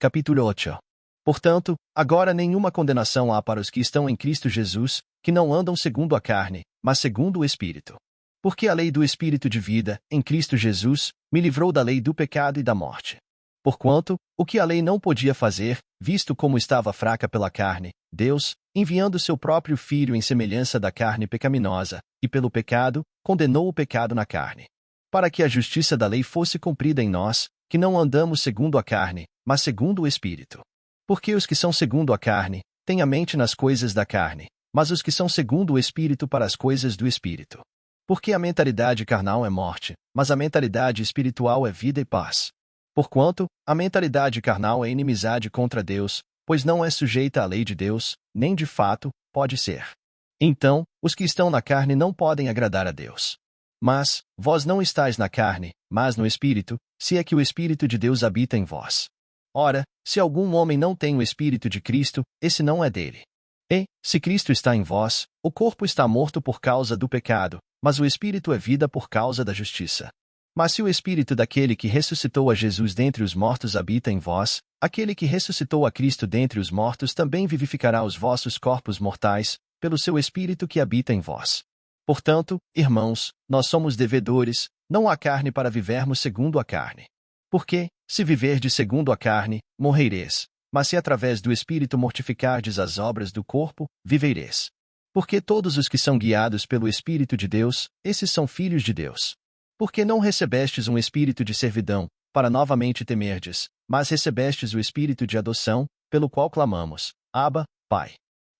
Capítulo 8. Portanto, agora nenhuma condenação há para os que estão em Cristo Jesus, que não andam segundo a carne, mas segundo o Espírito. Porque a lei do Espírito de vida, em Cristo Jesus, me livrou da lei do pecado e da morte. Porquanto, o que a lei não podia fazer, visto como estava fraca pela carne, Deus, enviando seu próprio Filho em semelhança da carne pecaminosa, e pelo pecado, condenou o pecado na carne. Para que a justiça da lei fosse cumprida em nós, que não andamos segundo a carne, mas segundo o Espírito. Porque os que são segundo a carne, têm a mente nas coisas da carne, mas os que são segundo o Espírito para as coisas do Espírito. Porque a mentalidade carnal é morte, mas a mentalidade espiritual é vida e paz. Porquanto, a mentalidade carnal é inimizade contra Deus, pois não é sujeita à lei de Deus, nem de fato, pode ser. Então, os que estão na carne não podem agradar a Deus. Mas, vós não estáis na carne, mas no Espírito, se é que o Espírito de Deus habita em vós. Ora, se algum homem não tem o Espírito de Cristo, esse não é dele. E, se Cristo está em vós, o corpo está morto por causa do pecado, mas o Espírito é vida por causa da justiça. Mas se o Espírito daquele que ressuscitou a Jesus dentre os mortos habita em vós, aquele que ressuscitou a Cristo dentre os mortos também vivificará os vossos corpos mortais, pelo seu Espírito que habita em vós. Portanto, irmãos, nós somos devedores, não à carne para vivermos segundo a carne. Porque, se viverdes segundo a carne, morrereis, mas se através do Espírito mortificardes as obras do corpo, vivereis. Porque todos os que são guiados pelo Espírito de Deus, esses são filhos de Deus. Porque não recebestes um espírito de servidão, para novamente temerdes, mas recebestes o Espírito de adoção, pelo qual clamamos, Abba, Pai.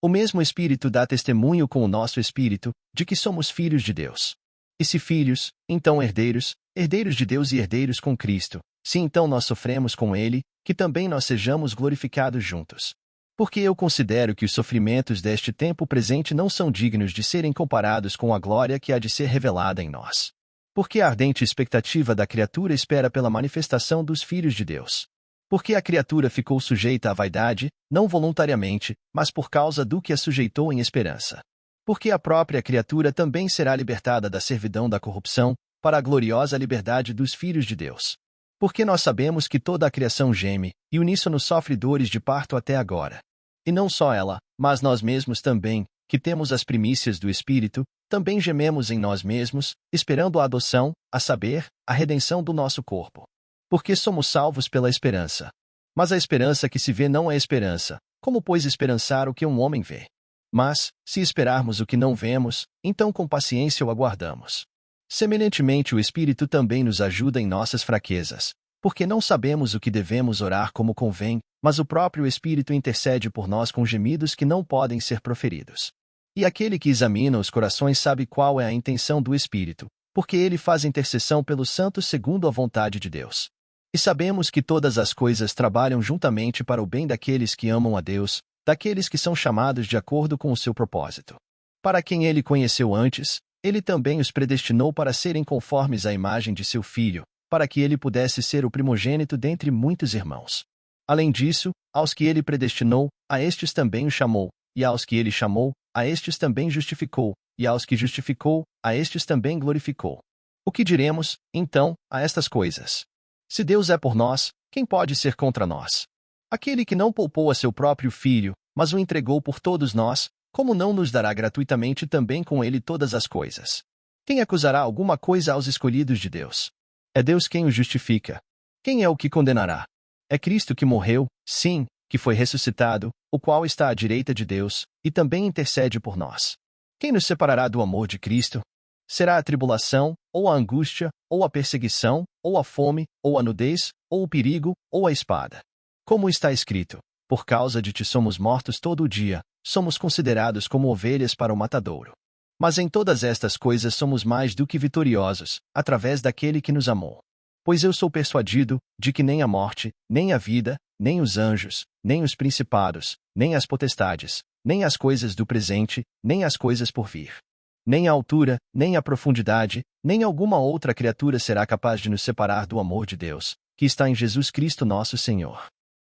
O mesmo Espírito dá testemunho com o nosso Espírito, de que somos filhos de Deus. E se filhos, então herdeiros, herdeiros de Deus e herdeiros com Cristo, se então nós sofremos com Ele, que também nós sejamos glorificados juntos. Porque eu considero que os sofrimentos deste tempo presente não são dignos de serem comparados com a glória que há de ser revelada em nós. Porque a ardente expectativa da criatura espera pela manifestação dos filhos de Deus. Porque a criatura ficou sujeita à vaidade, não voluntariamente, mas por causa do que a sujeitou em esperança. Porque a própria criatura também será libertada da servidão da corrupção, para a gloriosa liberdade dos filhos de Deus. Porque nós sabemos que toda a criação geme, e uníssono sofre dores de parto até agora. E não só ela, mas nós mesmos também, que temos as primícias do Espírito, também gememos em nós mesmos, esperando a adoção, a saber, a redenção do nosso corpo. Porque somos salvos pela esperança. Mas a esperança que se vê não é esperança, como pois esperançar o que um homem vê? Mas, se esperarmos o que não vemos, então com paciência o aguardamos. Semelhantemente o Espírito também nos ajuda em nossas fraquezas, porque não sabemos o que devemos orar como convém, mas o próprio Espírito intercede por nós com gemidos que não podem ser proferidos. E aquele que examina os corações sabe qual é a intenção do Espírito, porque ele faz intercessão pelos santos segundo a vontade de Deus. E sabemos que todas as coisas trabalham juntamente para o bem daqueles que amam a Deus, daqueles que são chamados de acordo com o seu propósito. Para quem ele conheceu antes, ele também os predestinou para serem conformes à imagem de seu Filho, para que ele pudesse ser o primogênito dentre muitos irmãos. Além disso, aos que ele predestinou, a estes também os chamou, e aos que ele chamou, a estes também justificou, e aos que justificou, a estes também glorificou. O que diremos, então, a estas coisas? Se Deus é por nós, quem pode ser contra nós? Aquele que não poupou a seu próprio Filho, mas o entregou por todos nós, como não nos dará gratuitamente também com ele todas as coisas? Quem acusará alguma coisa aos escolhidos de Deus? É Deus quem os justifica. Quem é o que condenará? É Cristo que morreu, sim, que foi ressuscitado, o qual está à direita de Deus, e também intercede por nós. Quem nos separará do amor de Cristo? Será a tribulação, ou a angústia, ou a perseguição, ou a fome, ou a nudez, ou o perigo, ou a espada? Como está escrito, por causa de ti somos mortos todo o dia, somos considerados como ovelhas para o matadouro. Mas em todas estas coisas somos mais do que vitoriosos, através daquele que nos amou. Pois eu sou persuadido, de que nem a morte, nem a vida, nem os anjos, nem os principados, nem as potestades, nem as coisas do presente, nem as coisas por vir, nem a altura, nem a profundidade, nem alguma outra criatura será capaz de nos separar do amor de Deus, que está em Jesus Cristo nosso Senhor.